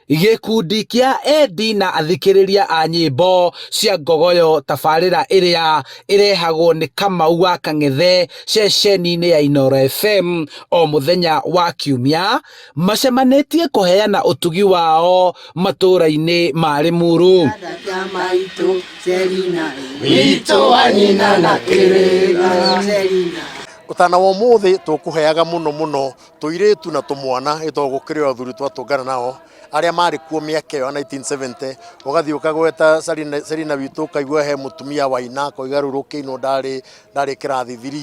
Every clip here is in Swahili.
Gikundi kia endi na athikiriria a nyimbo cia ngogoyo tabarĩra ĩrĩa ĩrehagwo nĩ Kamau wa Kang'ethe ceceni-inĩ ya Inooro FM o mũthenya wa Kiumia macemanĩtie kũheana ũtugi wao matũũra-inĩ ma Limuru. Utana wa muthi tukuheaga muno tuiritu na tumwana itogukire athuri twatungana nao aria mari kuo miaka ya 1970 ugathi ukagweta Selina witu kaigwa he mutumia wa ina koigaruruke ino ndari kirathi 3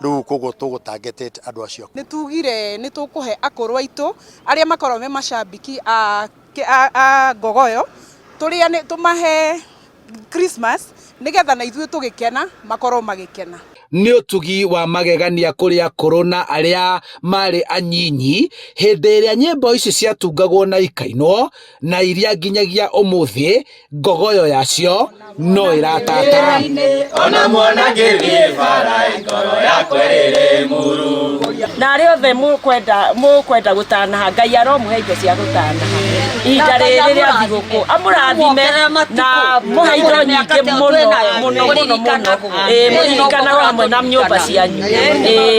riu kogo tugutargeted andu acio nitugire nitukuhe akuru aitu aria makorwo me macambiki a ngogoyo turia tumahe Christmas nigetha na ithuĩ tugikena makorwo magikena. Nĩ ũtugi wa magegania kũrĩ akũrũ na arĩa marĩ anyinyi hĩndĩ ĩrĩa nyĩmbo ici ciatungagwo na ikainwo na iria nginyagia ũmũthĩ ngogoyo yacio no iratata. Ona mwana ngĩthiĩ bara ngoro yakwa ĩrĩ Limuru. Na arĩa othe mũkwenda gũtanaha Ngai aromũhe indo cia gũtanaha ihinda rĩrĩ rĩa thigũkũ amũrathime na mũhe indo nyingĩ mũno mũririkanaga hamwe na nyũmba cianyu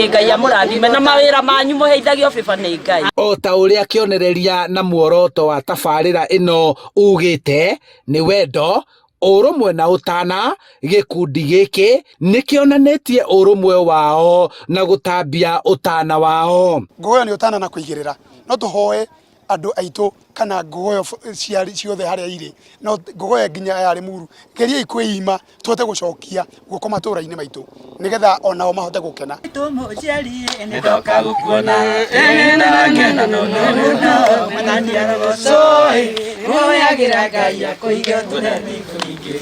Ngai amũrathime na mawĩra manyu mũheithagio biba nĩ Ngai. O ta ũrĩa kĩonereria na muoroto wa tabarĩra ĩno ugĩte nĩ wendo ũrũmwe na ũtana. Gĩkundi gĩkĩ nĩkĩonanĩtie ũrũmwe wao na gũtambia ũtana wao. Ngogoyo nĩ ũtana na kũigĩrĩra no tũhoe andũ aitũ kana ngogoyo ciothe harĩa irĩ no ngogoyo nginya ya Limuru ngeriai kwĩima tũhote gũcokia guoko matũũra-inĩ maitũ nigetha onao mahote gũkena. Nĩndoka gũkuona na ngena no manania rogocoi royagira Ngai akũige tũrethi kũingĩ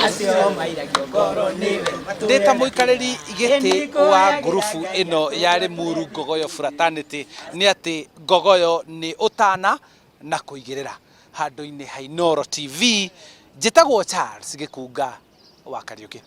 acio mairagio ngoro niwe ndĩta mũikarĩri gĩtĩ wa ngurubu ĩno ya Limuru Ngogoyo Fraternity nĩ atĩ ngogoyo nĩ ũtana na kũigĩrĩra. Handũ-inĩ ha Inooro TV njĩtagwo Charles Gĩkunga wa Kariũki.